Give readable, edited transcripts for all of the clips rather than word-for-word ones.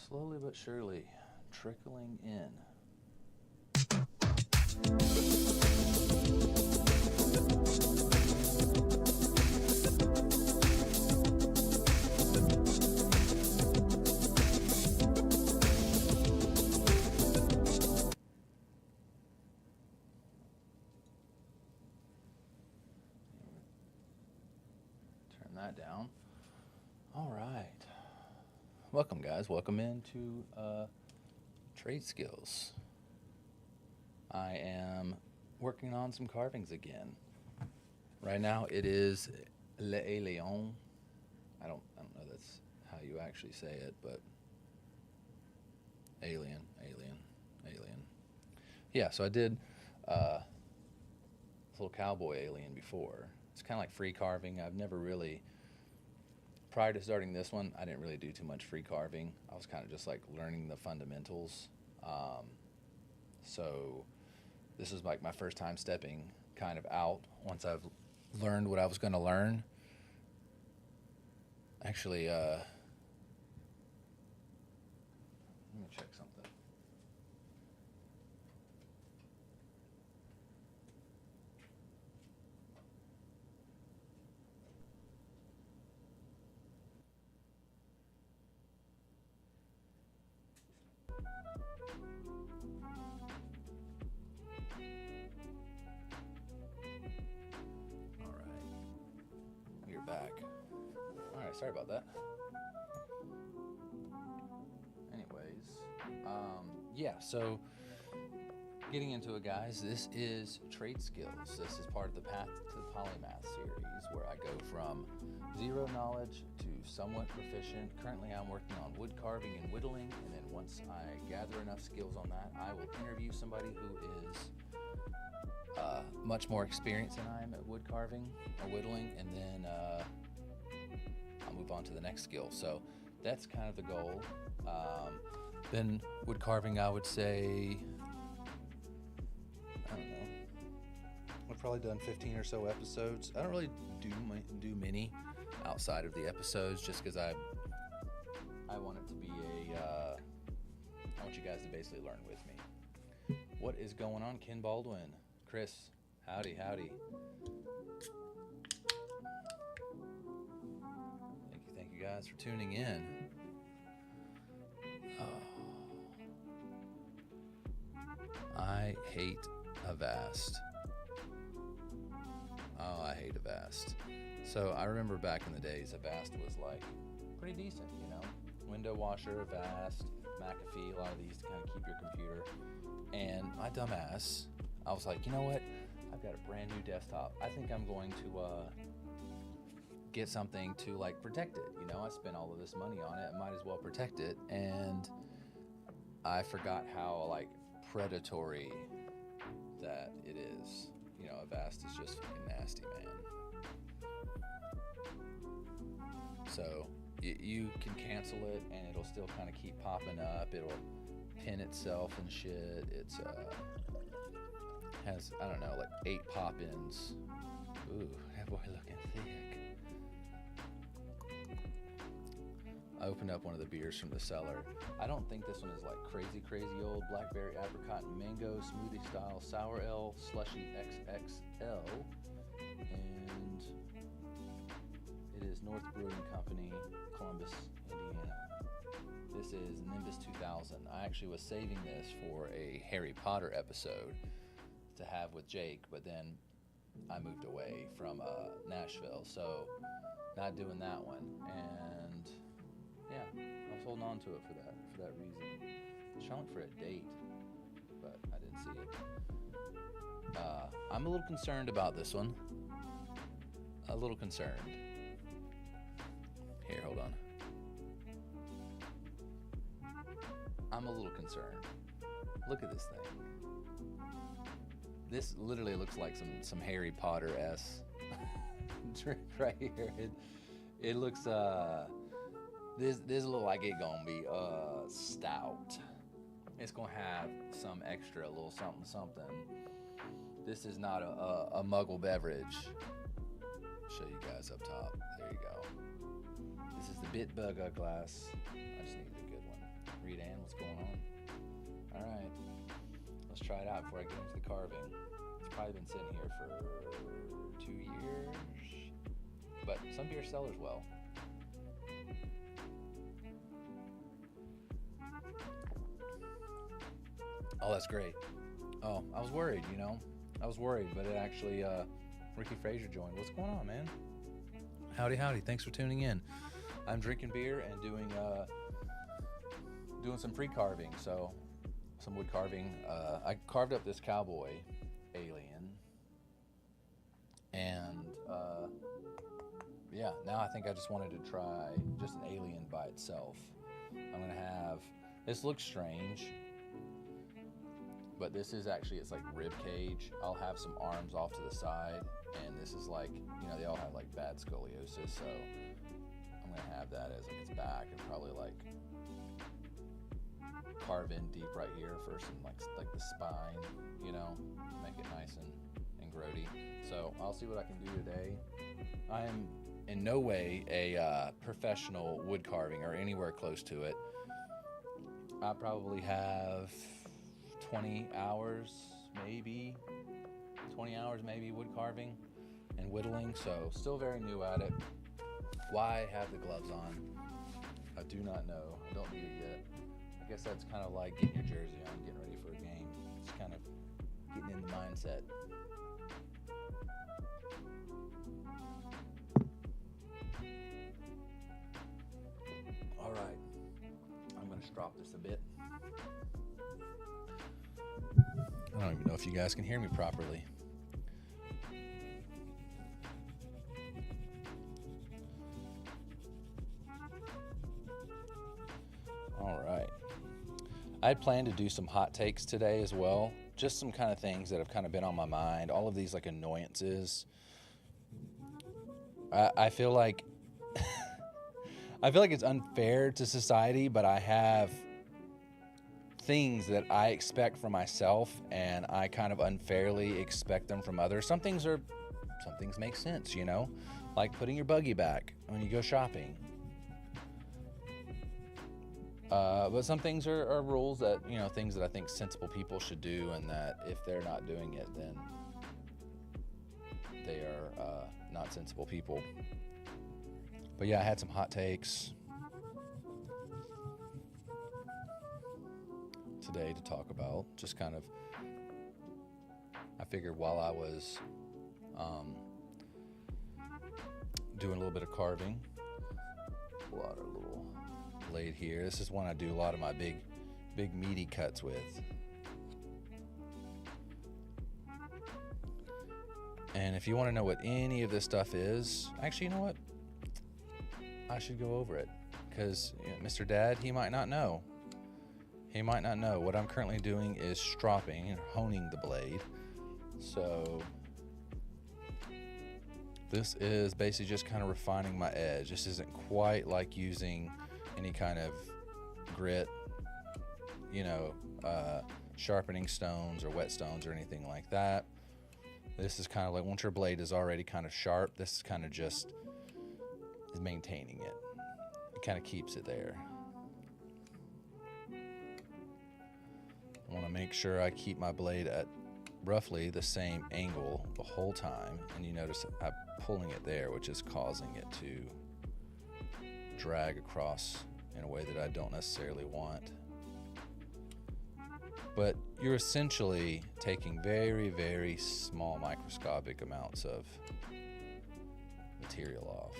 Slowly but surely trickling in. Turn that down. All right. Welcome, guys. Welcome into Trade Skills. I am working on some carvings again. Right now it is Le Lion. I don't know that's how you actually say it, but alien. Yeah, so I did this little cowboy alien before. It's kind of like free carving. I've never really, prior to starting this one, I didn't really do too much free carving. I was kind of just like learning the fundamentals. So this is like my first time stepping kind of out once I've learned what I was going to learn. Actually, let me check something. All right, we're back. All right, sorry about that. Anyways, yeah, so getting into it, guys, this is Trade Skills. This is part of the Path to the Polymath series where I go from zero knowledge to somewhat proficient. Currently, I'm working on wood carving and whittling, and then once I gather enough skills on that, I will interview somebody who is much more experienced than I am at wood carving or whittling, and then I'll move on to the next skill. So that's kind of the goal. Then wood carving, I would say, I don't know, I've probably done 15 or so episodes. I don't really do many outside of the episodes just because I want it to be I want you guys to basically learn with me. What is going on, Ken Baldwin? Chris, howdy. Thank you guys for tuning in. I hate Avast. Oh, I hate Avast. So I remember back in the days, Avast was like pretty decent, you know? Window washer, Avast, McAfee, a lot of these to kind of keep your computer. And my dumb ass, I was like, you know what? I've got a brand new desktop. I think I'm going to get something to like protect it. You know, I spent all of this money on it. I might as well protect it. And I forgot how like predatory that it is. You know, Avast is just fucking nasty, man. So you can cancel it and it'll still kind of keep popping up. It'll pin itself and shit. It's has, I don't know, like 8 pop-ins. Ooh, that boy looking thick. I opened up one of the beers from the cellar. I don't think this one is like crazy old. Blackberry, apricot, and mango, smoothie style, sour ale, slushy XXL. And it is North Brewing Company, Columbus, Indiana. This is Nimbus 2000. I actually was saving this for a Harry Potter episode to have with Jake, but then I moved away from Nashville, so not doing that one. And yeah, I was holding on to it for that reason. I was trying to look for a date, but I didn't see it. I'm a little concerned about this one. A little concerned. Here, hold on. I'm a little concerned. Look at this thing. This literally looks like some Harry Potter-esque drink right here. It looks this look like it gonna be stout. It's gonna have some extra little something. This is not a muggle beverage. Show you guys up top. There you go. This is the Bitburger glass. I just needed a good one. Reed Ann, what's going on? All right, let's try it out before I get into the carving. It's probably been sitting here for 2 years, but some beer sellers well. Oh, that's great. Oh, I was worried, you know. I was worried, but it actually, Ricky Frazier joined. What's going on, man? Howdy, howdy. Thanks for tuning in. I'm drinking beer and doing some FreeCarving, so some wood carving. I carved up this cowboy alien, and yeah, now I think I just wanted to try just an alien by itself. I'm gonna have, this looks strange, but this is actually, it's like rib cage. I'll have some arms off to the side, and this is like, you know, they all have like bad scoliosis, so I'm gonna have that as like its back, and probably like carve in deep right here for some like the spine, you know, make it nice and grody. So I'll see what I can do today. I am in no way a professional wood carving or anywhere close to it. I probably have 20 hours maybe wood carving and whittling, so still very new at it. Why have the gloves on? I do not know. I don't need it yet. I guess that's kind of like getting your jersey on, getting ready for a game. It's kind of getting in the mindset. All right, I'm gonna strop this a bit. I don't even know if you guys can hear me properly. All right. I had planned to do some hot takes today as well. Just some kind of things that have kind of been on my mind. All of these like annoyances. I feel like I feel like it's unfair to society, but I have things that I expect from myself, and I kind of unfairly expect them from others. Some things make sense, you know, like putting your buggy back when you go shopping. But some things are rules that, you know, things that I think sensible people should do, and that if they're not doing it, then they are not sensible people. But yeah, I had some hot takes today to talk about. Just kind of, I figured while I was doing a little bit of carving, pull out our little blade here. This is one I do a lot of my big meaty cuts with. And if you want to know what any of this stuff is, actually, you know what? I should go over it, because Mr. Dad, he might not know. He might not know. What I'm currently doing is stropping and honing the blade. So this is basically just kind of refining my edge. This isn't quite like using any kind of grit, you know, sharpening stones or whetstones or anything like that. This is kind of like, once your blade is already kind of sharp, this is kind of just is maintaining it. It kind of keeps it there. I want to make sure I keep my blade at roughly the same angle the whole time, and you notice I'm pulling it there, which is causing it to drag across in a way that I don't necessarily want. But you're essentially taking very, very small microscopic amounts of material off.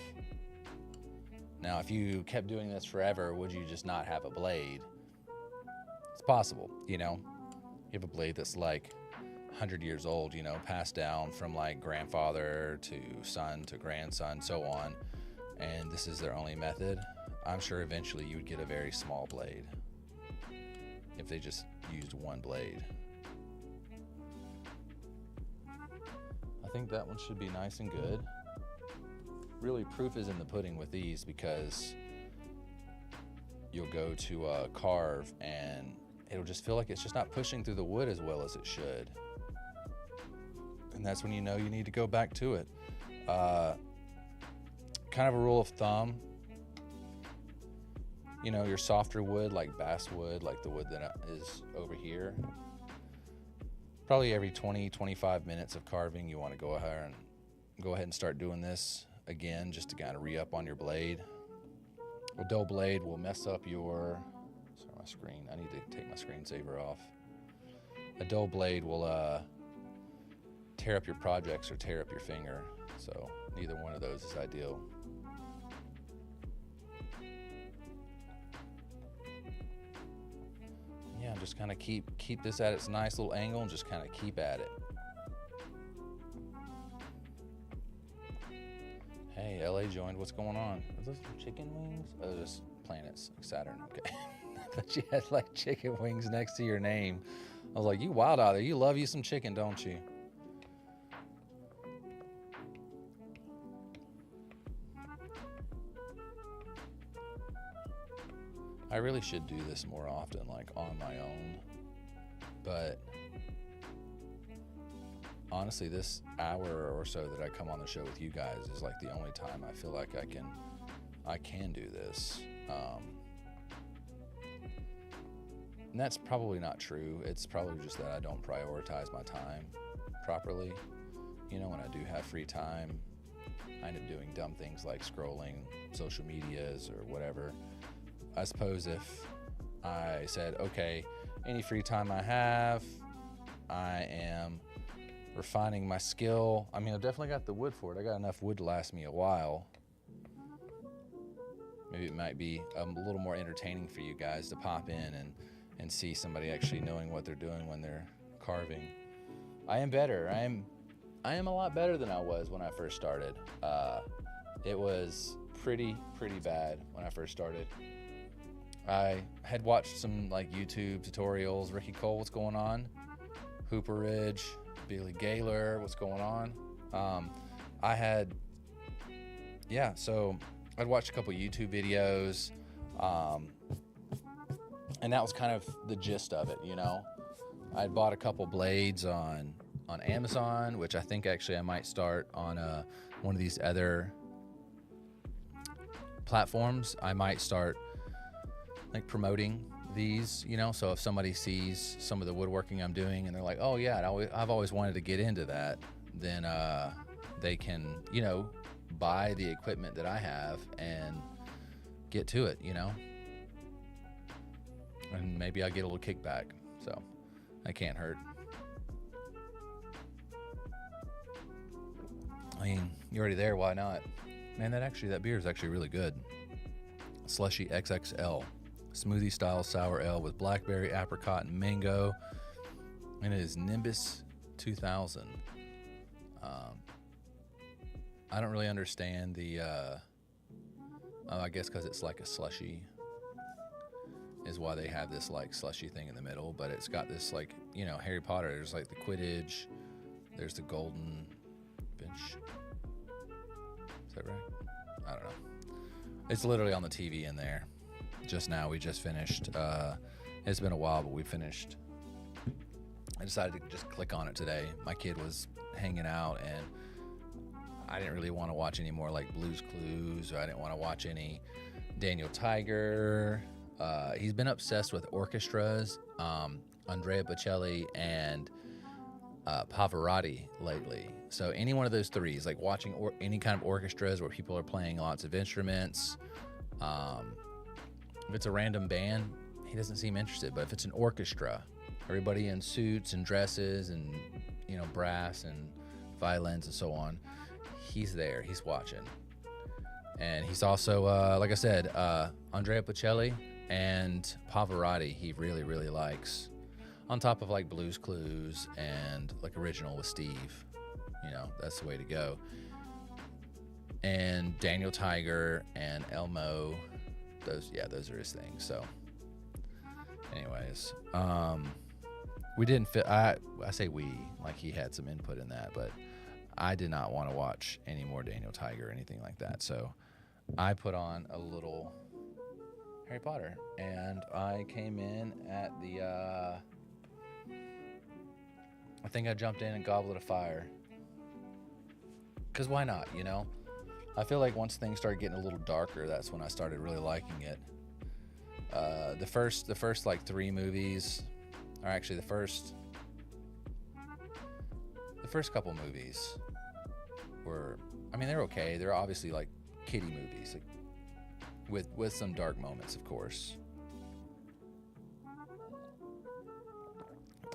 Now, if you kept doing this forever, would you just not have a blade? It's possible, you know. You have a blade that's like 100 years old, you know, passed down from like grandfather to son to grandson, so on, and this is their only method. I'm sure eventually you would get a very small blade if they just used one blade. I think that one should be nice and good. Really, proof is in the pudding with these, because you'll go to carve and it'll just feel like it's just not pushing through the wood as well as it should. And that's when you know you need to go back to it. Kind of a rule of thumb, you know, your softer wood like basswood, like the wood that is over here, probably every 20-25 minutes of carving, you want to go ahead and start doing this again, just to kind of re-up on your blade. A dull blade will mess up your, sorry, my screen, I need to take my screensaver off. A dull blade will tear up your projects or tear up your finger, so neither one of those is ideal. Yeah, just kind of keep this at its nice little angle and just kind of keep at it. Hey, LA joined. What's going on? Are those chicken wings? Oh, just planets, like Saturn. Okay. I thought you had like chicken wings next to your name. I was like, you wild out there. You love you some chicken, don't you? I really should do this more often, like on my own. But honestly, this hour or so that I come on the show with you guys is like the only time I feel like I can do this. And that's probably not true. It's probably just that I don't prioritize my time properly. You know, when I do have free time, I end up doing dumb things like scrolling social medias or whatever. I suppose if I said, okay, any free time I have, I am refining my skill. I mean, I've definitely got the wood for it. I got enough wood to last me a while. Maybe it might be a little more entertaining for you guys to pop in and see somebody actually knowing what they're doing when they're carving. I am better. I am a lot better than I was when I first started. It was pretty bad when I first started. I had watched some like YouTube tutorials. Ricky Cole, what's going on? Hooper Ridge, Billy Gaylor, what's going on? So I'd watched a couple YouTube videos, and that was kind of the gist of it, you know. I'd bought a couple blades on Amazon, which I think actually I might start on one of these other platforms. I might start like promoting these, you know, so if somebody sees some of the woodworking I'm doing and they're like, oh yeah, I've always wanted to get into that, then they can, you know, buy the equipment that I have and get to it, you know, and maybe I'll get a little kickback, so that can't hurt. I mean, you're already there, why not? Man, that beer is actually really good. Slushy XXL. Smoothie style sour ale with blackberry, apricot, and mango, and it is Nimbus 2000. I don't really understand the I guess because it's like a slushy is why they have this like slushy thing in the middle, but it's got this like, you know, Harry Potter, there's like the Quidditch, there's the golden bench, is that right? I don't know. It's literally on the TV in there. Just now, we just finished. It's been a while, but we finished. I decided to just click on it today. My kid was hanging out, and I didn't really want to watch any more like Blue's Clues, or I didn't want to watch any Daniel Tiger. He's been obsessed with orchestras, Andrea Bocelli and Pavarotti lately. So any one of those three is like watching any kind of orchestras where people are playing lots of instruments. If it's a random band, he doesn't seem interested. But if it's an orchestra, everybody in suits and dresses and, you know, brass and violins and so on, he's there. He's watching. And he's also, like I said, Andrea Bocelli and Pavarotti he really likes. On top of like Blue's Clues and like Original with Steve. You know, that's the way to go. And Daniel Tiger and Elmo. Those are his things. So anyways, we didn't fit. I say we, like he had some input in that, but I did not want to watch any more Daniel Tiger or anything like that. So I put on a little Harry Potter, and I came in at the, I think I jumped in and Goblet of Fire. Because why not, you know? I feel like once things started getting a little darker, that's when I started really liking it. The first like 3 movies, or actually the first couple movies were, I mean, they're okay. They're obviously like kiddie movies, like with some dark moments, of course.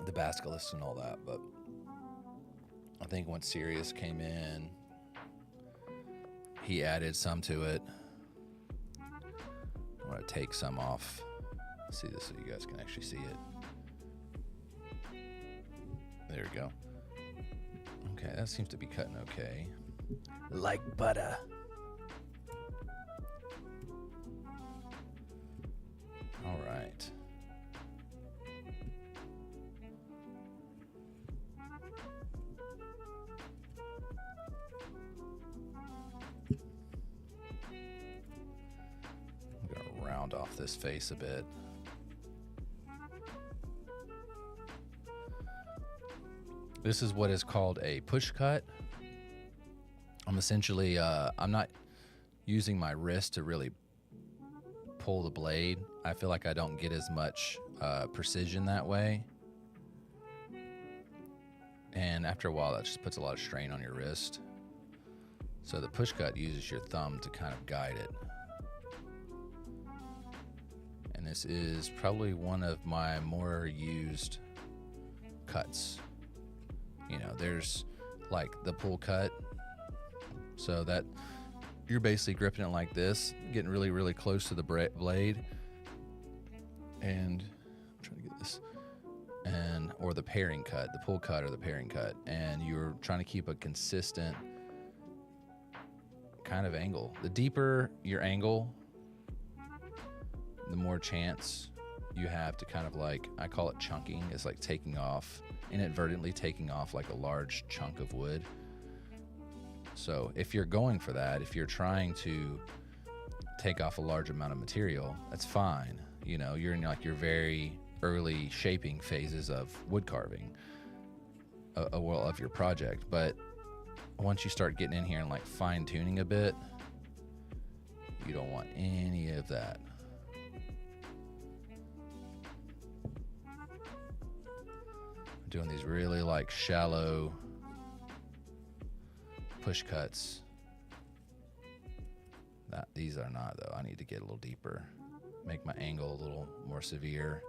The Basilisk and all that, but I think once Sirius came in, he added some to it. I'm gonna take some off. See this so you guys can actually see it. There we go. Okay, that seems to be cutting okay. Like butter. All right. I'm gonna round off this face a bit. This is what is called a push cut. I'm essentially, I'm not using my wrist to really pull the blade. I feel like I don't get as much precision that way. And after a while, that just puts a lot of strain on your wrist. So the push cut uses your thumb to kind of guide it. And this is probably one of my more used cuts. You know, there's like the pull cut, so that you're basically gripping it like this, getting really, really close to the blade, and I'm trying to get this, and or the pairing cut, the pull cut or the pairing cut, and you're trying to keep a consistent kind of angle. The deeper your angle, the more chance you have to kind of like, I call it chunking. It's like taking off, inadvertently taking off like a large chunk of wood. So if you're going for that, if you're trying to take off a large amount of material, that's fine. You know, you're in like your very early shaping phases of wood carving, of your project. But once you start getting in here and like fine tuning a bit, you don't want any of that. Doing these really like shallow push cuts. These are not though. I need to get a little deeper, make my angle a little more severe.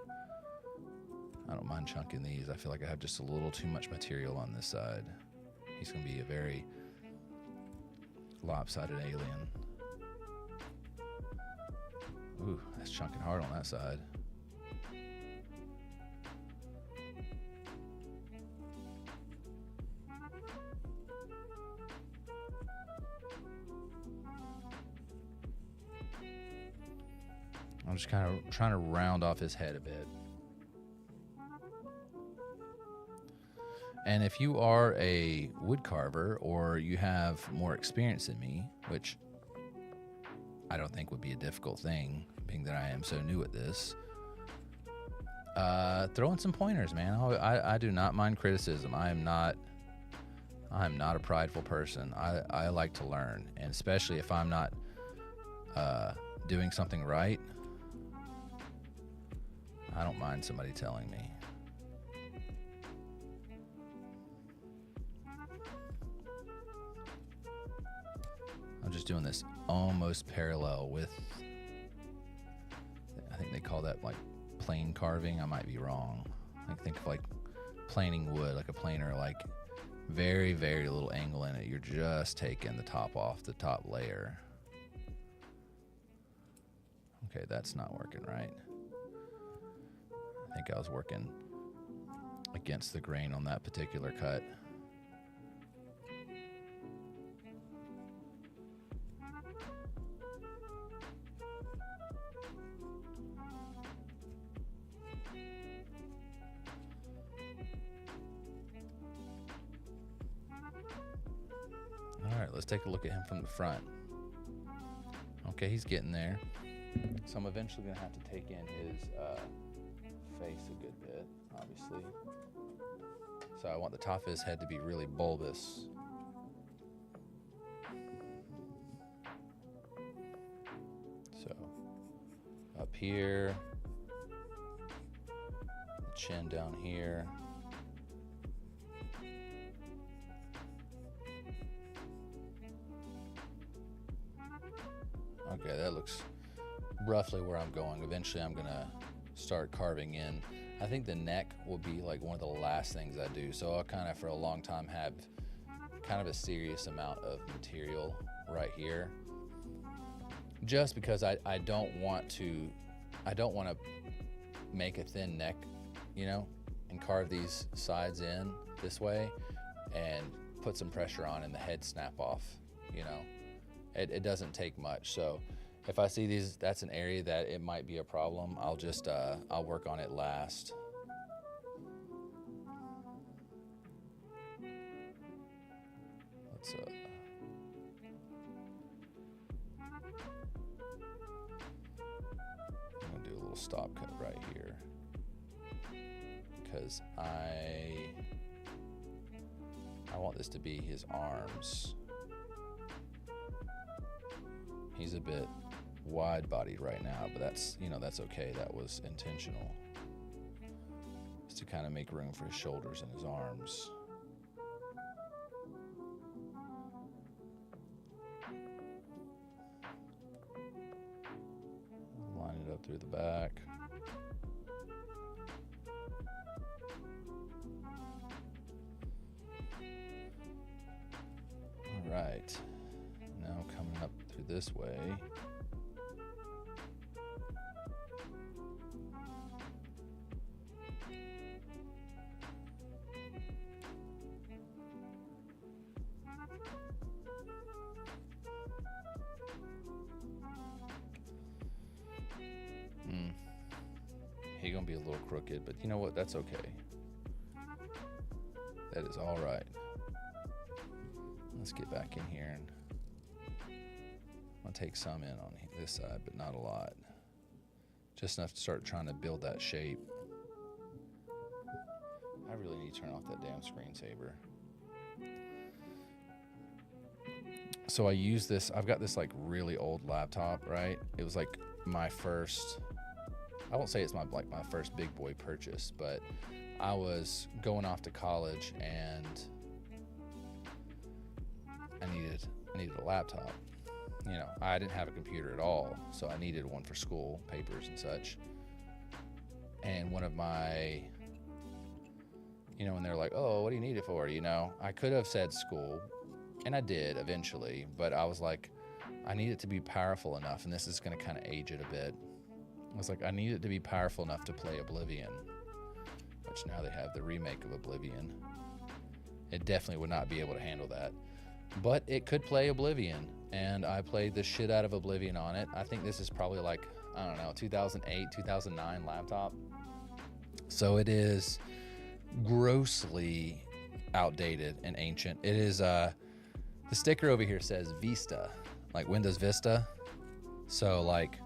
I don't mind chunking these. I feel like I have just a little too much material on this side. He's gonna be a very lopsided alien. Ooh, that's chunking hard on that side. I'm just kind of trying to round off his head a bit. And if you are a wood carver or you have more experience than me, which I don't think would be a difficult thing, being that I am so new at this, throw in some pointers, man. I do not mind criticism. I am not a prideful person. I like to learn, and especially if I'm not doing something right, I don't mind somebody telling me. I'm just doing this almost parallel with, I think they call that like plane carving. I might be wrong. I think of like planing wood, like a planer, like very, very little angle in it. You're just taking the top off the top layer. Okay, that's not working right. I think I was working against the grain on that particular cut. All right, let's take a look at him from the front. Okay, he's getting there. So I'm eventually gonna have to take in his face a good bit, obviously. So I want the top of his head to be really bulbous. So up up here, the chin down here. Okay, that looks roughly where I'm going. Eventually I'm gonna start carving in. I think the neck will be like one of the last things I do. So I'll kind of for a long time have kind of a serious amount of material right here. Just because I don't want to make a thin neck, you know, and carve these sides in this way and put some pressure on and the head snap off, you know. It doesn't take much. So if I see these, that's an area that it might be a problem. I'll just, I'll work on it last. Let's, I'm gonna do a little stop cut right here because I want this to be his arms. He's a bit wide-bodied right now, but that's, you know, that's okay. That was intentional. Just to kind of make room for his shoulders and his arms. Line it up through the back. All right. Now coming up through this way. He's gonna be a little crooked, but you know what? That's okay. That is all right. Let's get back in here and I'll take some in on this side, but not a lot. Just enough to start trying to build that shape. I really need to turn off that damn screensaver. So I use this, I've got this like really old laptop, right? It was like my first, I won't say it's my first big boy purchase, but I was going off to college and I needed a laptop. You know, I didn't have a computer at all, so I needed one for school, papers and such. And one of my, you know, when they're like, oh, what do you need it for? You know, I could have said school, and I did eventually, but I was like, I need it to be powerful enough, and this is going to kind of age it a bit. I was like, I need it to be powerful enough to play Oblivion, which now they have the remake of Oblivion. It definitely would not be able to handle that. But it could play Oblivion, and I played the shit out of Oblivion on it. I think this is probably like, I don't know, 2008, 2009 laptop. So it is grossly outdated and ancient. It is, the sticker over here says Vista, like Windows Vista. So like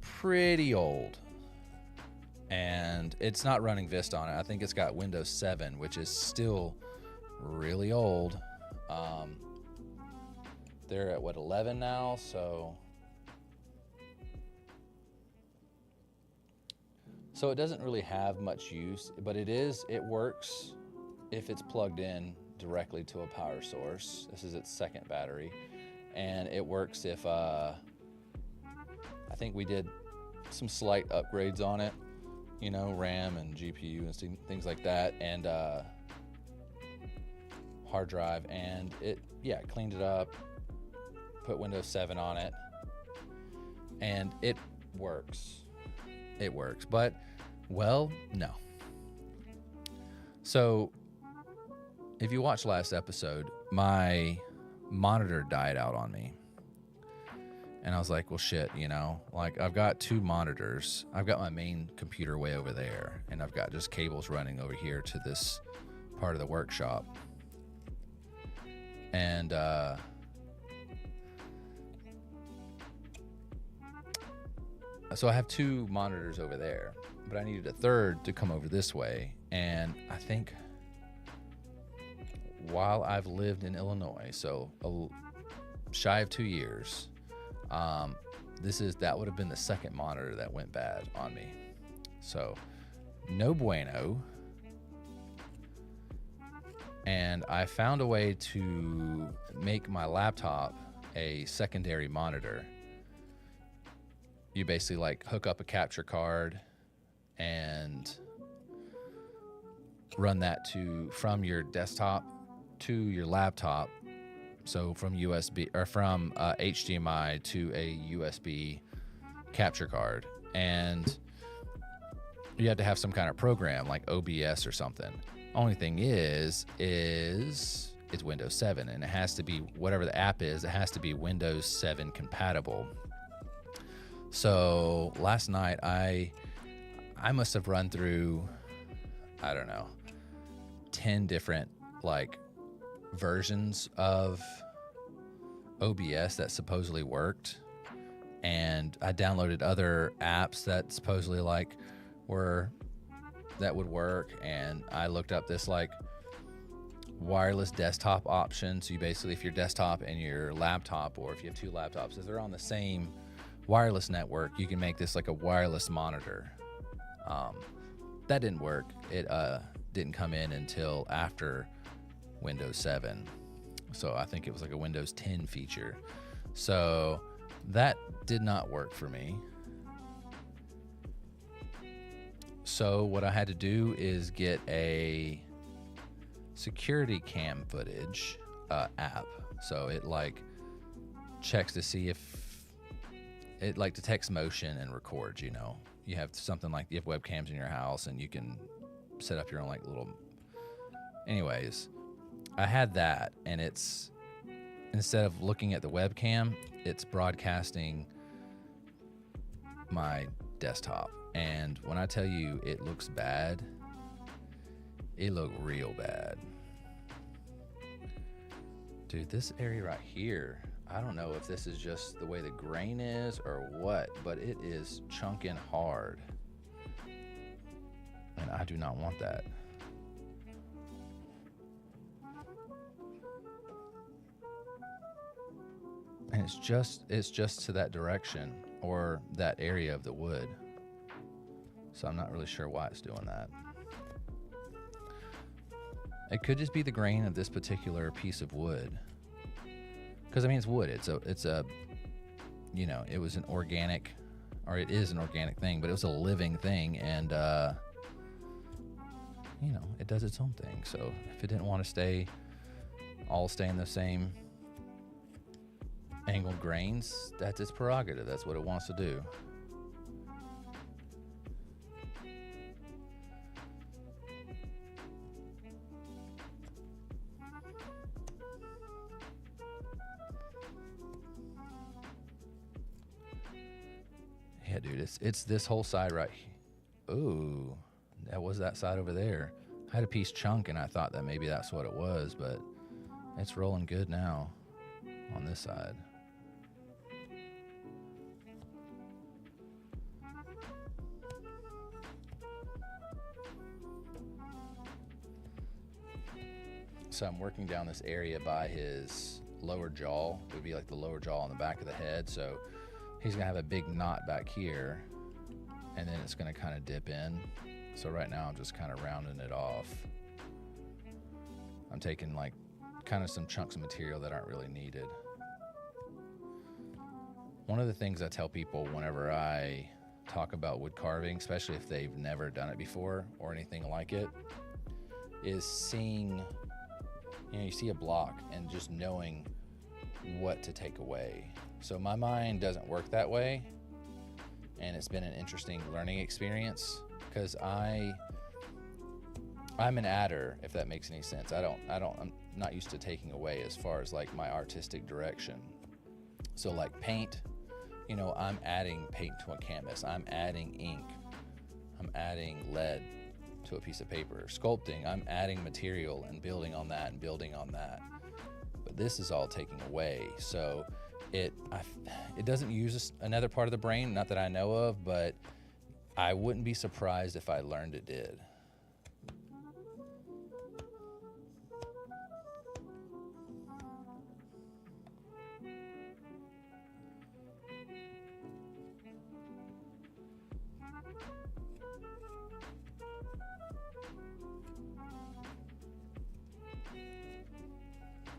pretty old. And it's not running Vista on it. I think it's got Windows 7, which is still really old. They're at what, 11 now, so it doesn't really have much use, but it works if it's plugged in directly to a power source. This is its second battery, and it works if I think we did some slight upgrades on it, you know, RAM and GPU and things like that, and hard drive, and it cleaned it up, put Windows 7 on it, and it works. It works, but, well, no. So, if you watched last episode, my monitor died out on me. And I was like, well, shit, you know, like I've got two monitors. I've got my main computer way over there, and I've got just cables running over here to this part of the workshop. And, so I have two monitors over there, but I needed a third to come over this way. And I think while I've lived in Illinois, so shy of 2 years, that would have been the second monitor that went bad on me. So no bueno. And I found a way to make my laptop a secondary monitor. You basically like hook up a capture card and run that from your desktop to your laptop. So from USB or from HDMI to a USB capture card, and you have to have some kind of program like OBS or something. Only thing is it's Windows 7, and it has to be, whatever the app is, it has to be Windows 7 compatible. So last night I must have run through, I don't know, 10 different like versions of OBS that supposedly worked, and I downloaded other apps that supposedly like that would work, and I looked up this like wireless desktop option. So you basically, if your desktop and your laptop, or if you have two laptops, if they're on the same wireless network, you can make this like a wireless monitor. That didn't work. It didn't come in until after Windows 7. So I think it was like a Windows 10 feature. So that did not work for me. So what I had to do is get a security cam footage app. So it like checks to see if it like detects motion and records, you know. You have something like, you have webcams in your house and you can set up your own like little, anyways, I had that, and it's, instead of looking at the webcam, it's broadcasting my desktop. And when I tell you it looks bad, it looked real bad. Dude, this area right here, I don't know if this is just the way the grain is or what, but it is chunking hard. And I do not want that. And it's just to that direction or that area of the wood. So I'm not really sure why it's doing that. It could just be the grain of this particular piece of wood. Because I mean, it's wood. It's a, you know, it was an organic, or it is an organic thing, but it was a living thing, and you know, it does its own thing. So if it didn't want to stay in the same angled grains, that's its prerogative. That's what it wants to do. Yeah, dude, it's this whole side right here. Ooh, that was that side over there. I had a piece chunk and I thought that maybe that's what it was, but it's rolling good now on this side. So I'm working down this area by his lower jaw. It would be like the lower jaw on the back of the head. So he's gonna have a big knot back here, and then it's gonna kind of dip in. So right now I'm just kind of rounding it off. I'm taking like kind of some chunks of material that aren't really needed. One of the things I tell people whenever I talk about wood carving, especially if they've never done it before or anything like it, is seeing, you know, you see a block and just knowing what to take away. So my mind doesn't work that way, and it's been an interesting learning experience because I'm an adder, if that makes any sense. I'm not used to taking away as far as like my artistic direction. So like paint, you know, I'm adding paint to a canvas. I'm adding ink. I'm adding lead to a piece of paper. Sculpting, I'm adding material and building on that and building on that. But this is all taking away. So it doesn't use another part of the brain, not that I know of, but I wouldn't be surprised if I learned it did.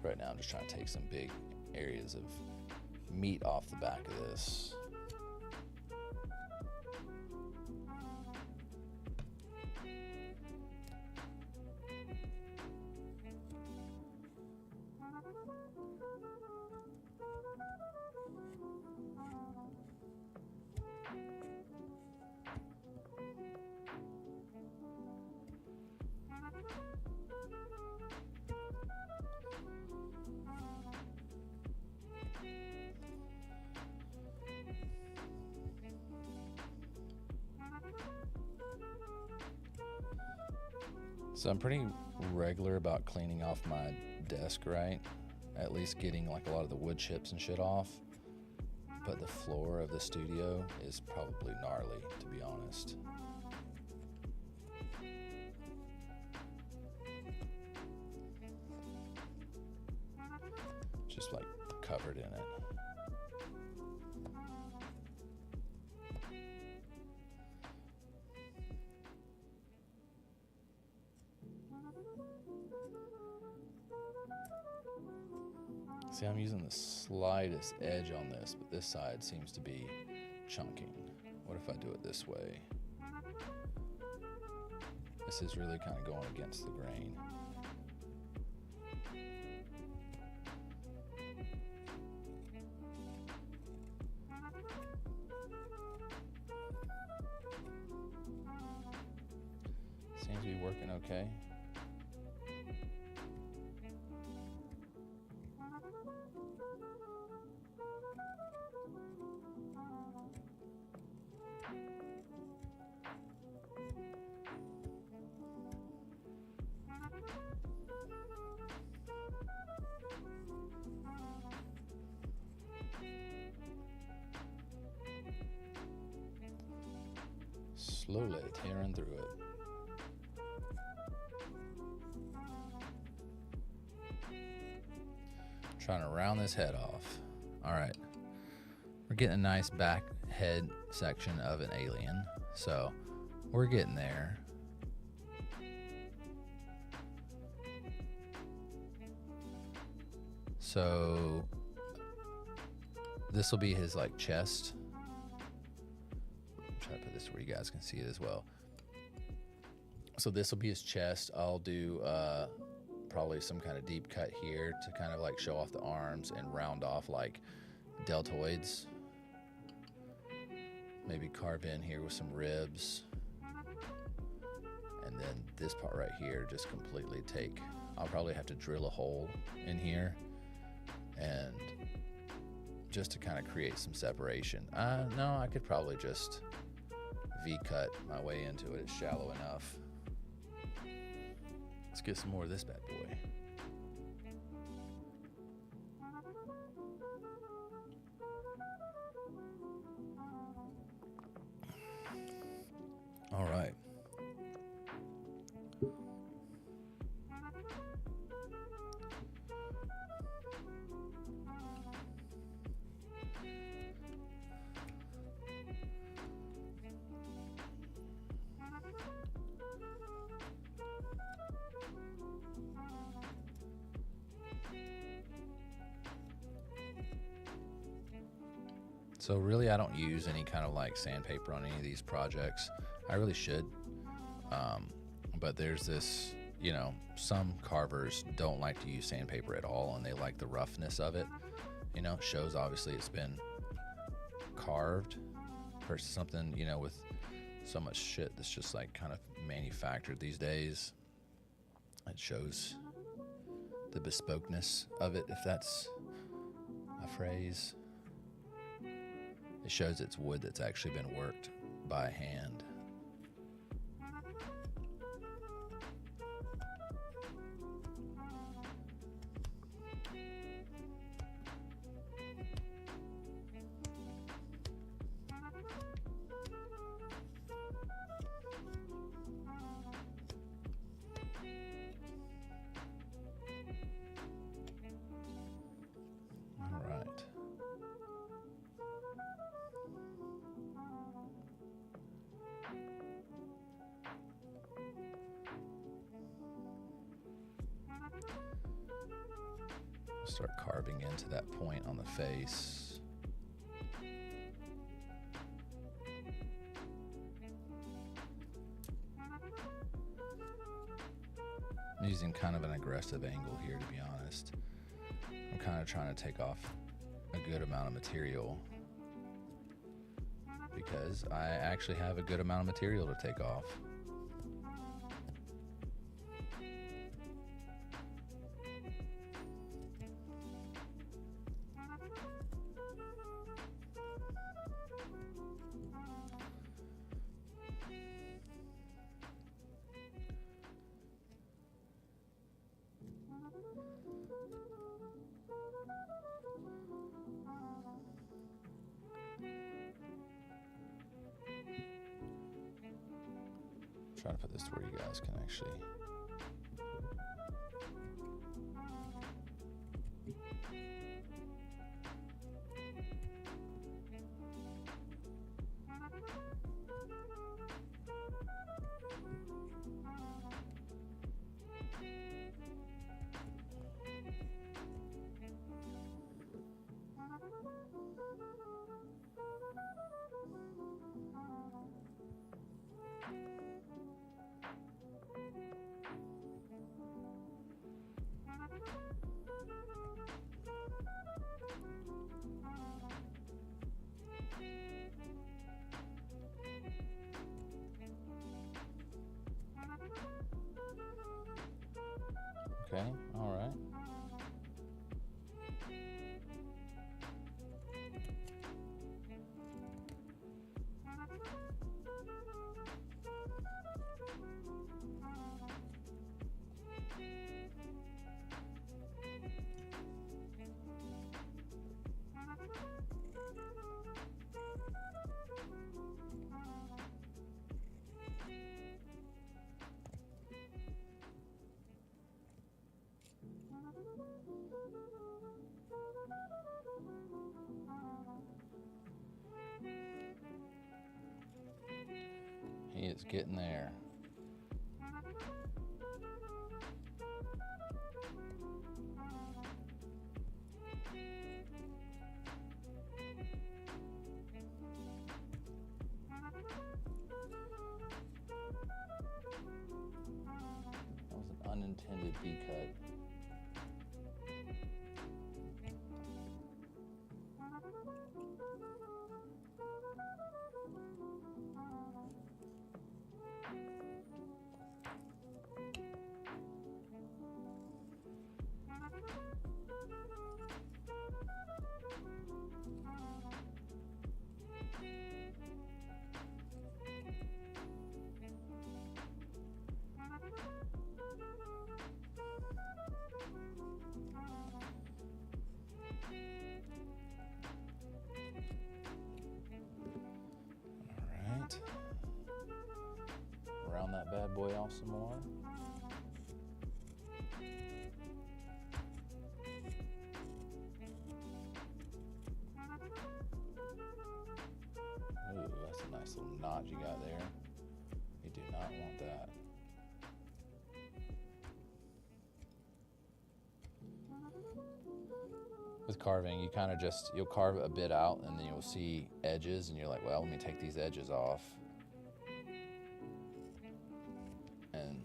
Right now I'm just trying to take some big areas of meat off the back of this. So I'm pretty regular about cleaning off my desk, right? At least getting like a lot of the wood chips and shit off. But the floor of the studio is probably gnarly, to be honest. Just like covered in it. See, I'm using the slightest edge on this, but this side seems to be chunking. What if I do it this way? This is really kind of going against the grain. Seems to be working okay. Slowly tearing through it. Trying to round this head off. All right, we're getting a nice back head section of an alien, so we're getting there. So this will be his like chest. Try to put this where you guys can see it as well. So this will be his chest. I'll do probably some kind of deep cut here to kind of like show off the arms and round off like deltoids. Maybe carve in here with some ribs. And then this part right here, just completely take, I'll probably have to drill a hole in here and just to kind of create some separation. No, I could probably just V-cut my way into it. It's shallow enough. Let's get some more of this bad boy. All right. So really, I don't use any kind of like sandpaper on any of these projects. I really should. But there's this, you know, some carvers don't like to use sandpaper at all, and they like the roughness of it. You know, it shows obviously it's been carved versus something, you know, with so much shit that's just like kind of manufactured these days. It shows the bespokeness of it, if that's a phrase. It shows it's wood that's actually been worked by hand. Start carving into that point on the face. I'm using kind of an aggressive angle here, to be honest. I'm kind of trying to take off a good amount of material because I actually have a good amount of material to take off. Trying to put this to where you guys can actually okay, all right. He is getting there. That was an unintended V-cut. Round that bad boy off some more. Ooh, that's a nice little knot you got there. You do not want that. With carving, you kind of you'll carve a bit out and then you'll see edges and you're like, well, let me take these edges off. And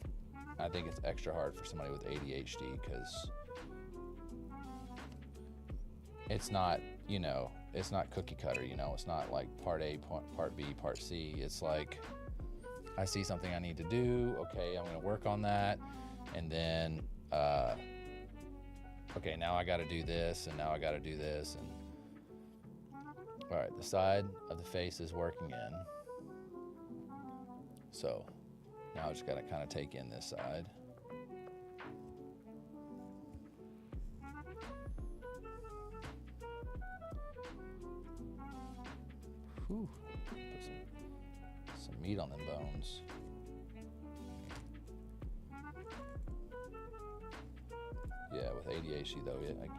I think it's extra hard for somebody with ADHD because it's not, it's not cookie cutter, it's not like part A, part B, part C. It's like, I see something I need to do. Okay, I'm going to work on that. And then, okay, now I got to do this, and now I got to do this. And all right, the side of the face is working in. So now I just got to kind of take in this side. Whew. Put some meat on them bones. Yeah, with ADHD though, like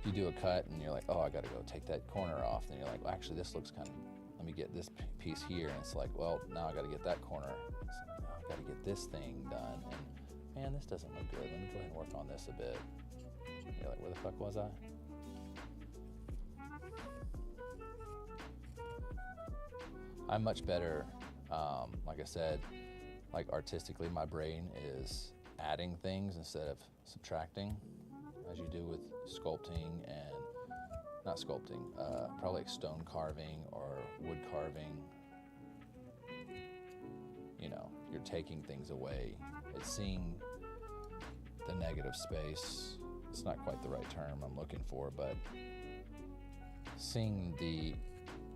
you do a cut and you're like, oh, I gotta go take that corner off. Then you're like, well, actually this looks let me get this piece here. And it's like, well, now I gotta get that corner. It's like, oh, I gotta get this thing done. And man, this doesn't look good. Let me go ahead and work on this a bit. You're like, where the fuck was I? I'm much better, like I said, like artistically, my brain is adding things instead of subtracting, as you do with sculpting and, not sculpting, probably like stone carving or wood carving. You know, you're taking things away. It's seeing the negative space. It's not quite the right term I'm looking for, but seeing the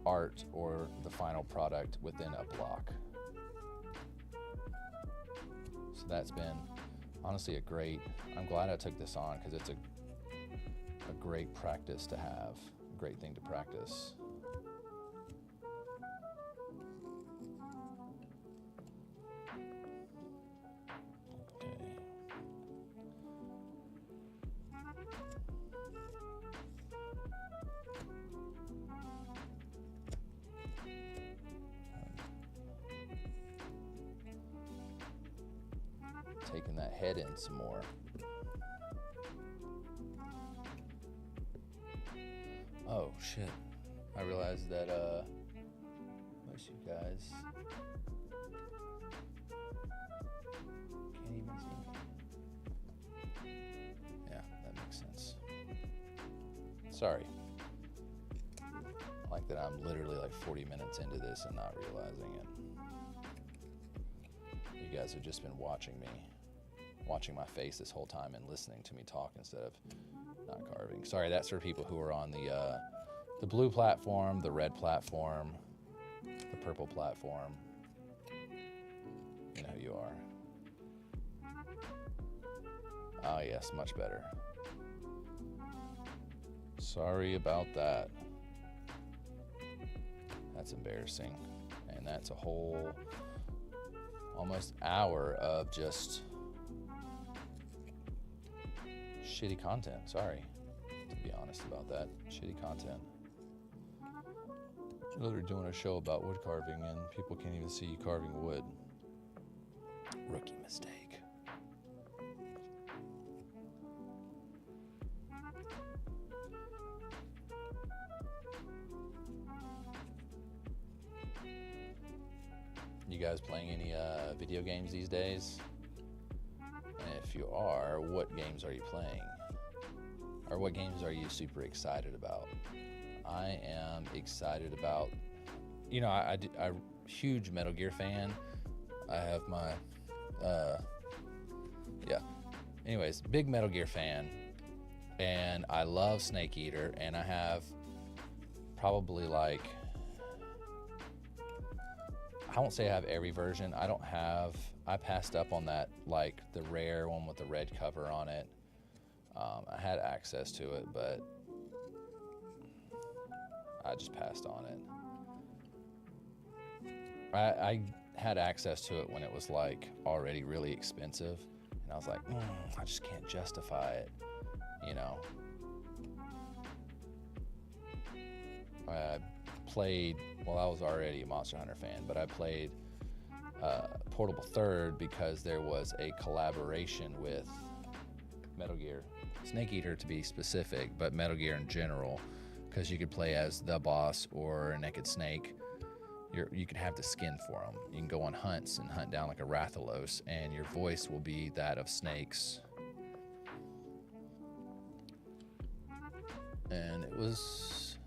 art or the final product within a block. So that's been honestly I'm glad I took this on, because it's a great practice to have, a great thing to practice. Taking that head in some more. Oh shit, I realized that most of you guys can't even see me. Yeah, that makes sense. Sorry. I like that I'm literally like 40 minutes into this and not realizing it. You guys have just been watching my face this whole time and listening to me talk instead of not carving. Sorry, that's for people who are on the blue platform, the red platform, the purple platform. You know who you are. Ah, yes, much better. Sorry about that. That's embarrassing. And that's a whole almost hour of just shitty content. Sorry, to be honest about that. Shitty content. You're literally doing a show about wood carving and people can't even see you carving wood. Rookie mistake. You guys playing any video games these days? And if you are, what games are you playing? Or what games are you super excited about? I am excited about, you know, I'm a huge Metal Gear fan. I have my, anyways, big Metal Gear fan. And I love Snake Eater, and I have probably like, I won't say I have every version. I passed up on that, like the rare one with the red cover on it. I had access to it, but I just passed on it. I had access to it when it was like already really expensive, and I was like, I just can't justify it, you know. I played, well, I was already a Monster Hunter fan, but I played Portable Third because there was a collaboration with Metal Gear, Snake Eater to be specific, but Metal Gear in general, because you could play as the boss or a naked snake. You could have the skin for them. You can go on hunts and hunt down like a Rathalos, and your voice will be that of snakes. And it was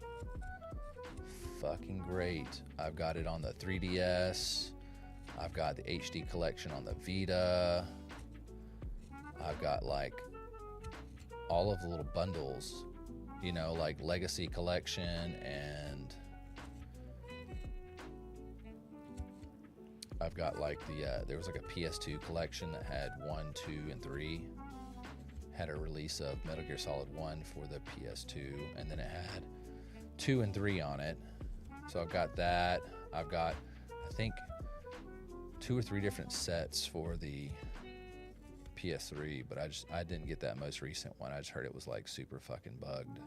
fucking great. I've got it on the 3DS. I've got the HD collection on the Vita. I've got like all of the little bundles, you know, like Legacy Collection, and I've got like there was like a PS2 collection that had 1, 2, and 3. Had a release of Metal Gear Solid 1 for the PS2, and then it had 2 and 3 on it. So I've got that. I've got, I think, 2 or 3 different sets for the PS3, but I didn't get that most recent one. I just heard it was like super fucking bugged.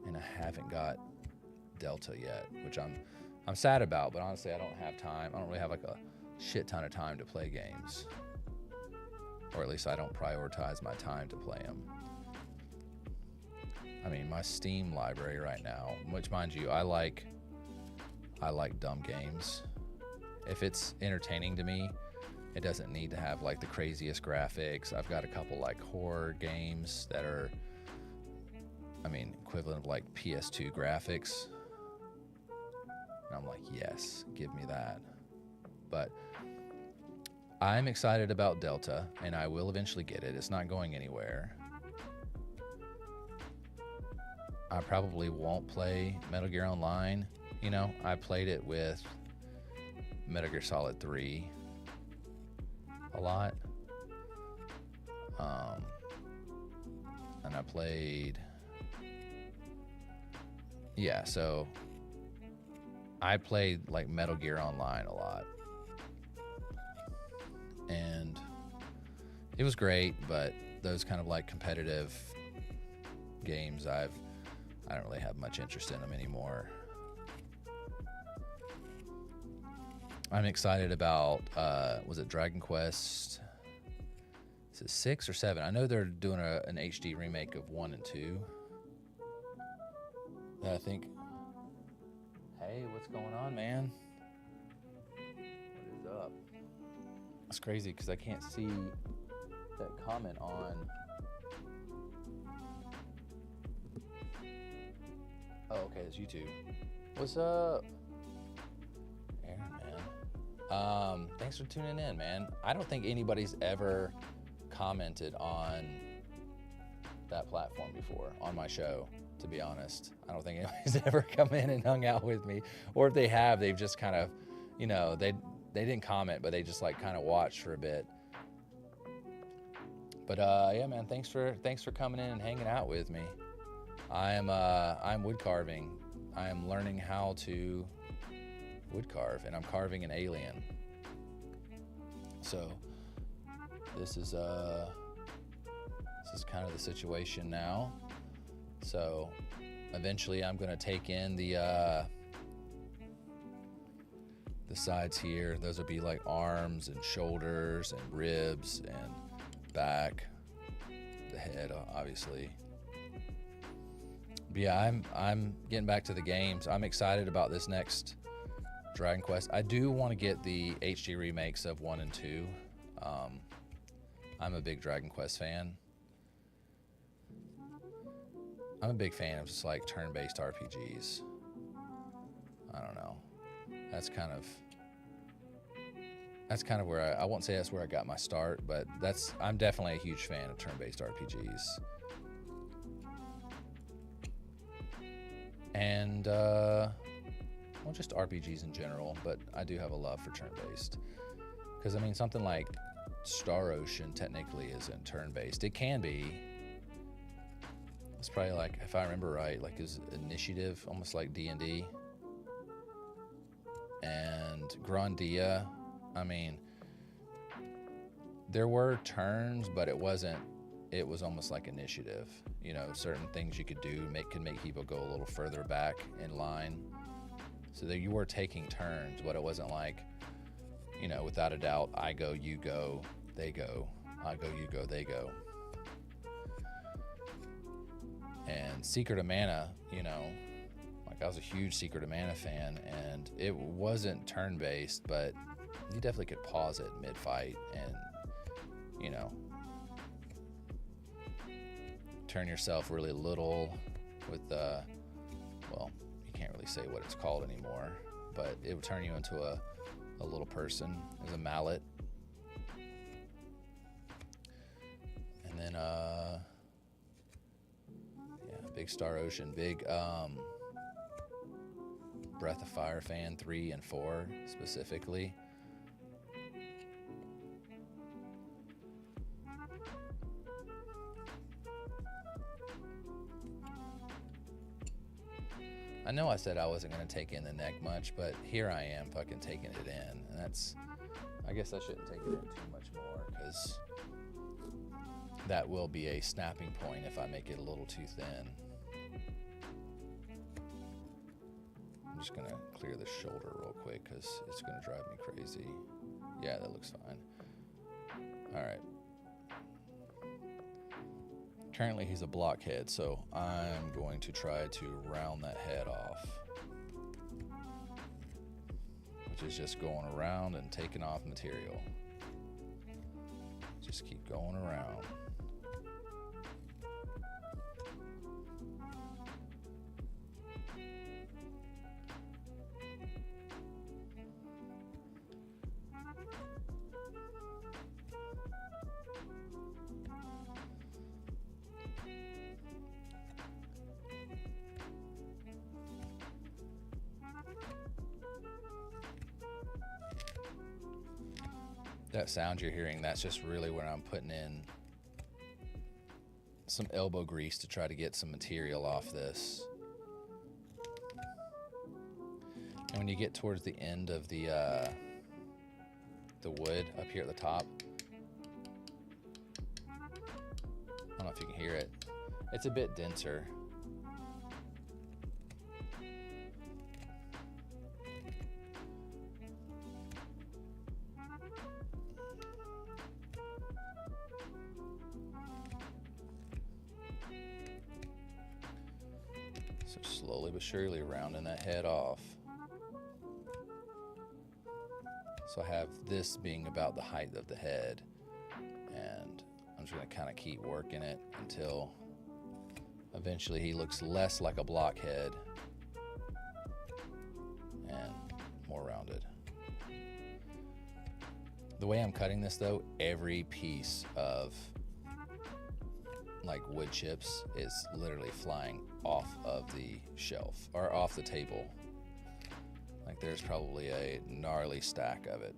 And I haven't got Delta yet, which I'm sad about, but honestly I don't have time. I don't really have like a shit ton of time to play games. or at least I don't prioritize my time to play them. I mean, my Steam library right now, which mind you, I like dumb games. If it's entertaining to me, it doesn't need to have like the craziest graphics. I've got a couple like horror games that are, I mean, equivalent of like PS2 graphics. And I'm like, yes, give me that. But I'm excited about Delta, and I will eventually get it. It's not going anywhere. I probably won't play Metal Gear Online. You know, I played it with Metal Gear Solid 3 a lot. And I played, yeah, so I played like Metal Gear Online a lot. And it was great, but those kind of like competitive games, I don't really have much interest in them anymore. I'm excited about, was it Dragon Quest? Is it 6 or 7? I know they're doing an HD remake of 1 and 2. That I think, hey, what's going on, man? What is up? It's crazy because I can't see that comment on. Oh, okay, it's YouTube. What's up? Aaron, man. Thanks for tuning in, man. I don't think anybody's ever commented on that platform before on my show, to be honest. I don't think anybody's ever come in and hung out with me. Or if they have, they've just kind of, you know, they didn't comment, but they just like kind of watched for a bit. But yeah, man, thanks for coming in and hanging out with me. I'm wood carving. I am learning how to wood carve, and I'm carving an alien. So this is kind of the situation now. So eventually I'm going to take in the sides here. Those will be like arms and shoulders and ribs and back, the head, obviously. But yeah, I'm getting back to the games. I'm excited about this next Dragon Quest. I do want to get the HD remakes of 1 and 2. I'm a big Dragon Quest fan. I'm a big fan of just like turn-based RPGs. I don't know. That's kind of where I won't say that's where I got my start, but I'm definitely a huge fan of turn-based RPGs. And well, just RPGs in general, but I do have a love for turn-based. Because I mean, something like Star Ocean technically isn't turn-based. It can be. It's probably like, if I remember right, like is initiative, almost like D&D. And Grandia, I mean, there were turns, but it was almost like initiative. You know, certain things you could do can make people go a little further back in line. So that you were taking turns, but it wasn't like, you know, without a doubt, I go, you go, they go. I go, you go, they go. And Secret of Mana, you know, like I was a huge Secret of Mana fan, and it wasn't turn-based, but you definitely could pause it mid-fight and, you know, turn yourself really little with well, you can't really say what it's called anymore, but it would turn you into a little person as a mallet. And then yeah, big Star Ocean, big Breath of Fire fan, 3 and 4 specifically. I know I said I wasn't going to take in the neck much, but here I am fucking taking it in. And I guess I shouldn't take it in too much more, because that will be a snapping point if I make it a little too thin. I'm just going to clear the shoulder real quick because it's going to drive me crazy. Yeah, that looks fine. All right. Currently he's a blockhead, so I'm going to try to round that head off, which is just going around and taking off material. Just keep going around. That sound you're hearing, that's just really where I'm putting in some elbow grease to try to get some material off this. And when you get towards the end of the wood up here at the top, I don't know if you can hear it, it's a bit denser. So slowly but surely rounding that head off. So I have this being about the height of the head, and I'm just going to kind of keep working it until eventually he looks less like a blockhead and more rounded. The way I'm cutting this though, every piece of like wood chips is literally flying off of the shelf or off the table. Like there's probably a gnarly stack of it.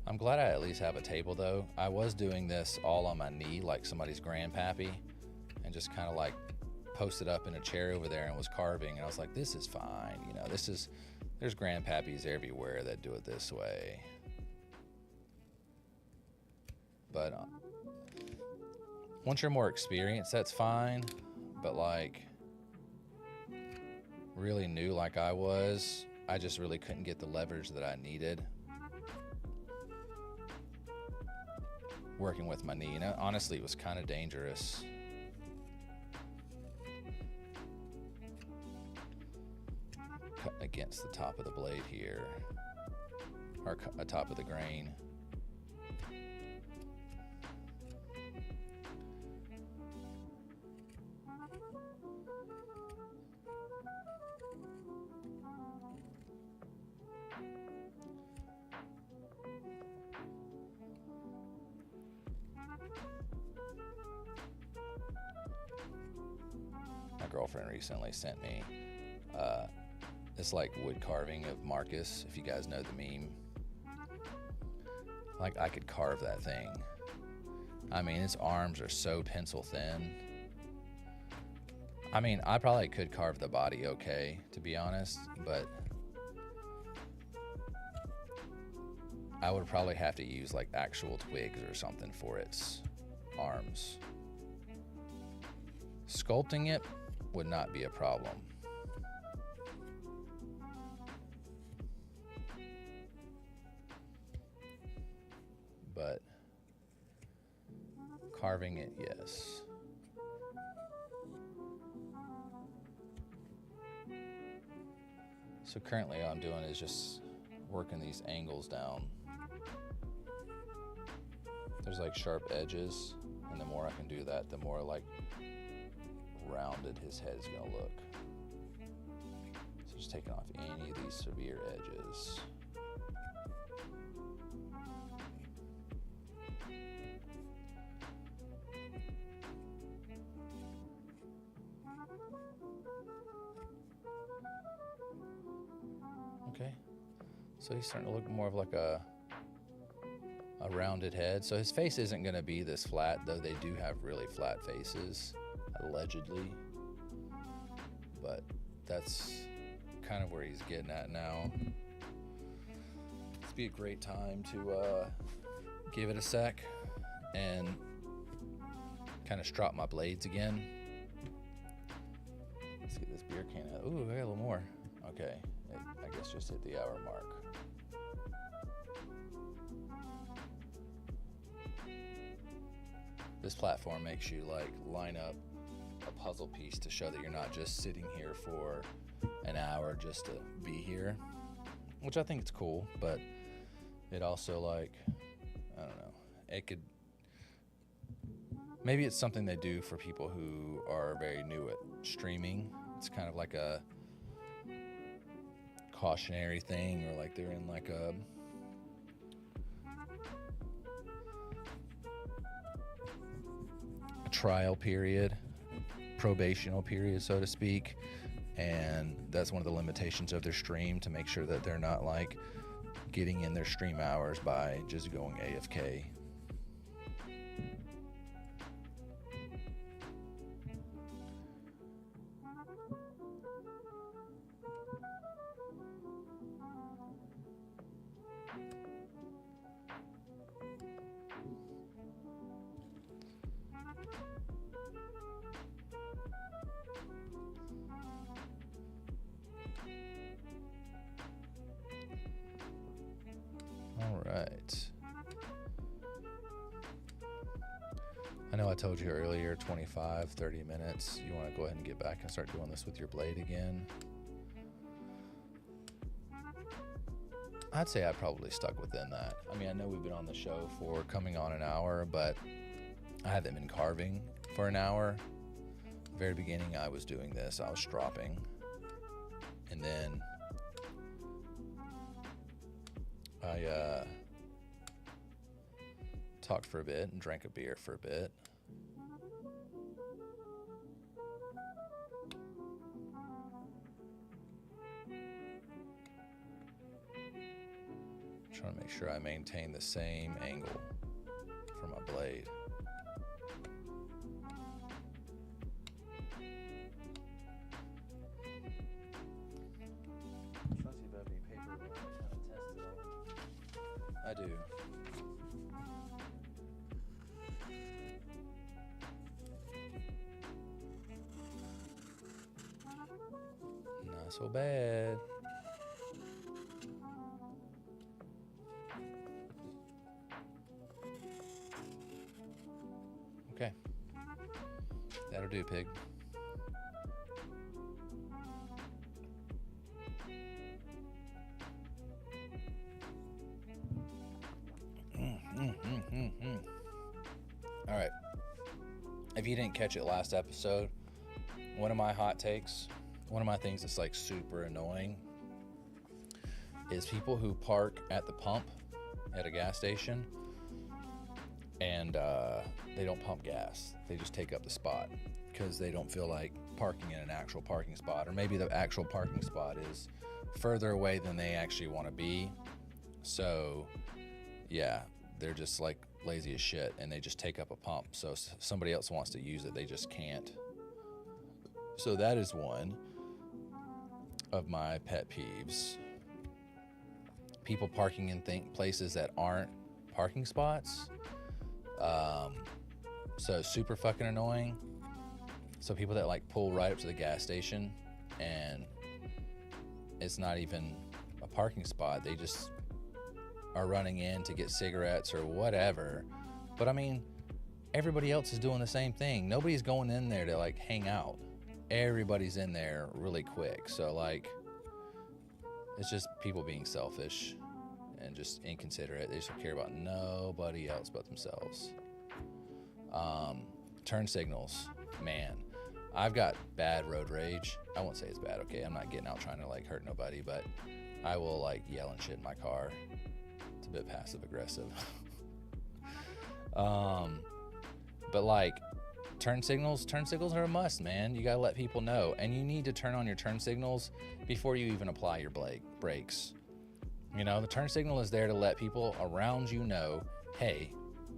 I'm glad I at least have a table though. I was doing this all on my knee like somebody's grandpappy, and just kind of like posted up in a chair over there and was carving, and I was like, this is fine, you know, there's grandpappies everywhere that do it this way. But once you're more experienced, that's fine. But like really new like I was, I just really couldn't get the leverage that I needed working with my knee. And honestly, it was kind of dangerous. Cut against the top of the blade here, or top of the grain. My girlfriend recently sent me this like wood carving of Marcus, if you guys know the meme. Like I could carve that thing. I mean, its arms are so pencil thin. I mean, I probably could carve the body okay, to be honest, but I would probably have to use like actual twigs or something for its arms. Sculpting it would not be a problem. But carving it, yes. So currently all I'm doing is just working these angles down. There's like sharp edges, and the more I can do that, the more like rounded his head is gonna look. So just taking off any of these severe edges. Okay, so he's starting to look more of like a rounded head. So his face isn't going to be this flat, though they do have really flat faces, allegedly. But that's kind of where he's getting at now. This would be a great time to give it a sec and kind of strop my blades again. Let's get this beer can out. Ooh, I got a little more. Okay, I guess just hit the hour mark. This platform makes you like line up a puzzle piece to show that you're not just sitting here for an hour just to be here, which I think it's cool, but it also, like, I don't know, it could, maybe it's something they do for people who are very new at streaming. It's kind of like a cautionary thing, or like they're in like a trial period, probational period, so to speak, and that's one of the limitations of their stream, to make sure that they're not like getting in their stream hours by just going AFK. All right. I know I told you earlier, 25, 30 minutes. You want to go ahead and get back and start doing this with your blade again? I'd say I probably stuck within that. I mean, I know we've been on the show for coming on an hour, but I haven't been carving for an hour. Very beginning, I was doing this. I was stropping. And then I talked for a bit and drank a beer for a bit. Trying to make sure I maintain the same angle for my blade. I do. Not so bad. Okay. That'll do, pig. All right. If you didn't catch it last episode, one of my hot takes, one of my things that's like super annoying, is people who park at the pump at a gas station and they don't pump gas. They just take up the spot because they don't feel like parking in an actual parking spot, or maybe the actual parking spot is further away than they actually want to be. So yeah, they're just like lazy as shit and they just take up a pump. So somebody else wants to use it, they just can't. So that is one of my pet peeves. People parking in places that aren't parking spots. So super fucking annoying. So people that like pull right up to the gas station and it's not even a parking spot, they just are running in to get cigarettes or whatever. But I mean, everybody else is doing the same thing. Nobody's going in there to like hang out. Everybody's in there really quick. So like, it's just people being selfish and just inconsiderate. They just don't care about nobody else but themselves. Turn signals, man. I've got bad road rage. I won't say it's bad, okay? I'm not getting out trying to like hurt nobody, but I will like yell and shit in my car. It's a bit passive aggressive. But like turn signals are a must, man. You gotta let people know, and you need to turn on your turn signals before you even apply your brakes. You know, the turn signal is there to let people around you know, hey,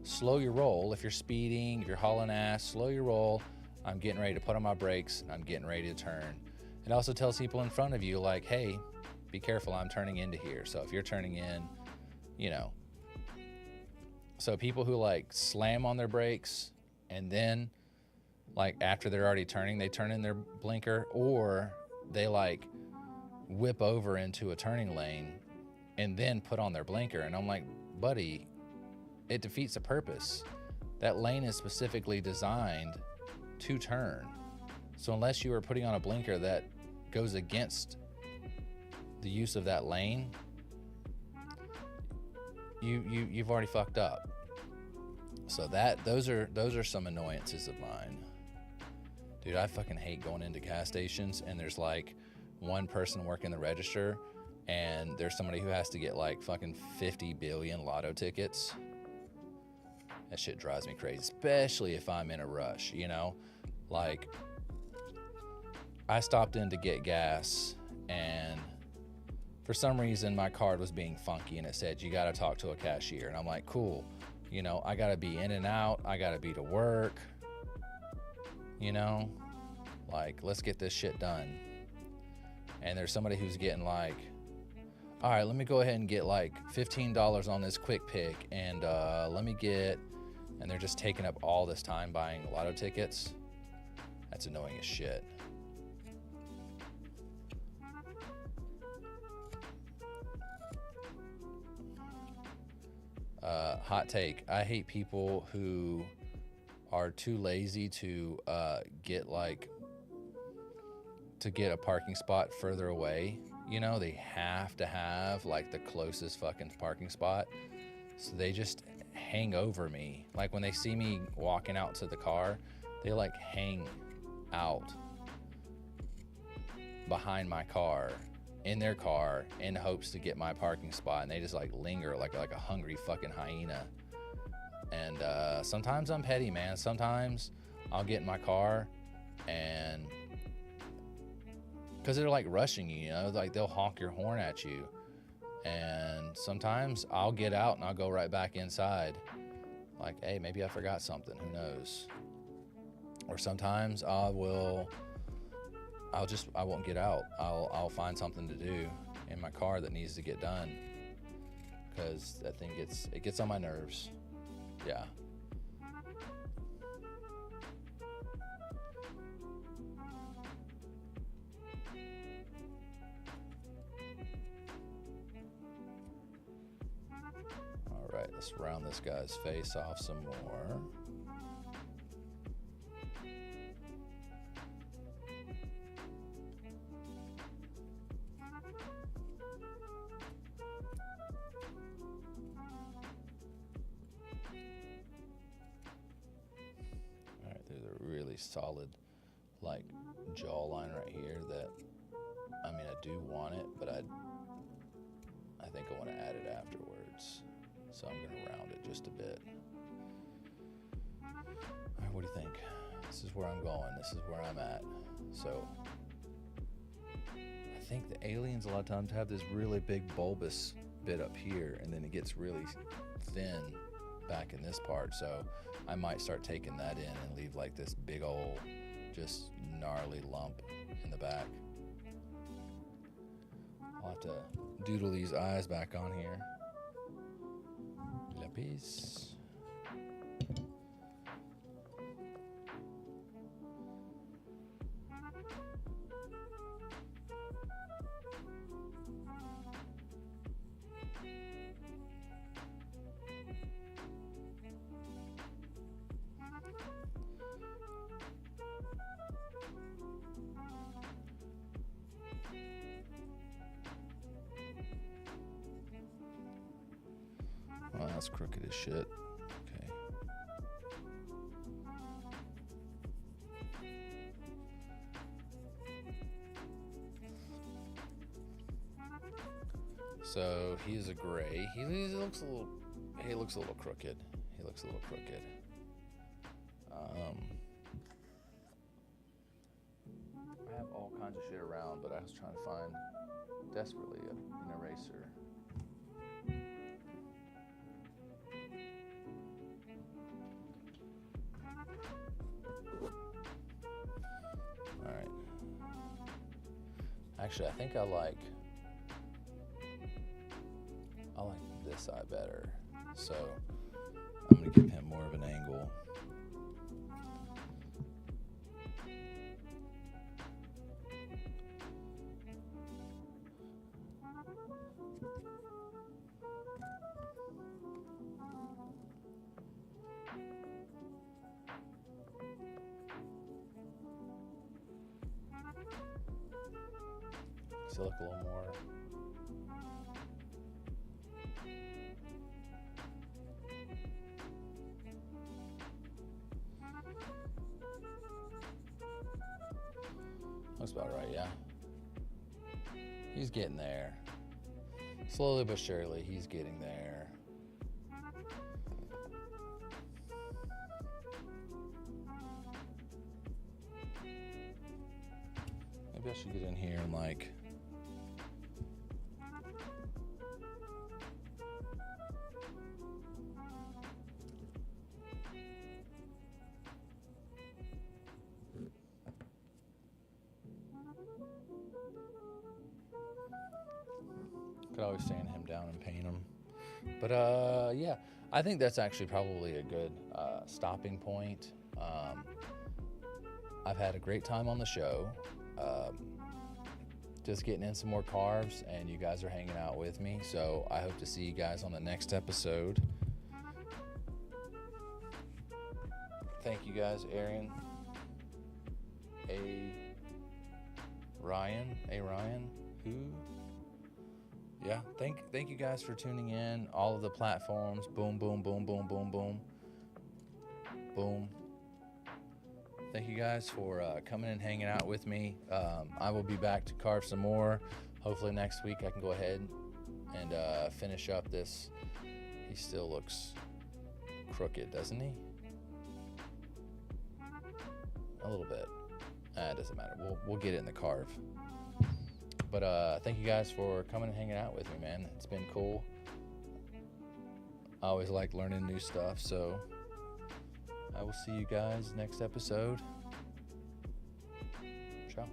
slow your roll. If you're speeding, if you're hauling ass, slow your roll. I'm getting ready to put on my brakes. I'm getting ready to turn. It also tells people in front of you like, hey, be careful, I'm turning into here. So if you're turning in, you know. So people who like slam on their brakes and then like after they're already turning, they turn in their blinker, or they like whip over into a turning lane and then put on their blinker. And I'm like, buddy, it defeats the purpose. That lane is specifically designed to turn. So unless you are putting on a blinker that goes against the use of that lane, you've already fucked up. So those are some annoyances of mine. Dude, I fucking hate going into gas stations and there's like one person working the register and there's somebody who has to get like fucking 50 billion lotto tickets. That shit drives me crazy, especially if I'm in a rush, you know? Like, I stopped in to get gas and for some reason my card was being funky and it said, you gotta talk to a cashier. And I'm like, cool, you know, I gotta be in and out, I gotta be to work, you know? Like, let's get this shit done. And there's somebody who's getting like, all right, let me go ahead and get like $15 on this quick pick and let me get, and they're just taking up all this time buying lotto tickets. That's annoying as shit. Hot take, I hate people who are too lazy to get a parking spot further away. You know, they have to have like the closest fucking parking spot. So they just hang over me. Like when they see me walking out to the car, they like hang out behind my car, in their car, in hopes to get my parking spot. And they just like linger like a hungry fucking hyena. And sometimes I'm petty, man. Sometimes I'll get in my car and because they're like rushing you, you know, like they'll honk your horn at you. And sometimes I'll get out and I'll go right back inside. Like, hey, maybe I forgot something, who knows? Or sometimes I won't get out. I'll find something to do in my car that needs to get done. Cause that thing gets on my nerves. Yeah. All right, let's round this guy's face off some more. All right, there's a really solid like jawline right here that, I mean, I do want it, but I think I want to add it afterwards. So I'm going to round it just a bit. All right, what do you think? This is where I'm going. This is where I'm at. So I think the aliens a lot of times have this really big bulbous bit up here, and then it gets really thin back in this part. So I might start taking that in and leave like this big old, just gnarly lump in the back. I'll have to doodle these eyes back on here. Lapis. Oh, that's crooked as shit. Okay. So he is a gray. He looks a little crooked. He looks a little crooked. I have all kinds of shit around, but I was trying to find desperately an eraser. Actually, I think I like this eye better. So I'm gonna give him more of an angle. to look a little more. Looks about right, yeah. He's getting there. Slowly but surely, he's getting there. Maybe I should get in here and like... Could always sand him down and paint him. But yeah, I think that's actually probably a good stopping point. I've had a great time on the show. Just getting in some more carves, and you guys are hanging out with me. So I hope to see you guys on the next episode. Thank you guys, Arian, Ryan, who? Yeah, thank you guys for tuning in. All of the platforms, boom, boom, boom, boom, boom, boom, boom. Thank you guys for coming and hanging out with me. I will be back to carve some more. Hopefully next week I can go ahead and finish up this. He still looks crooked, doesn't he? A little bit. It doesn't matter. We'll get it in the carve. But thank you guys for coming and hanging out with me, man. It's been cool. I always like learning new stuff, so I will see you guys next episode. Ciao.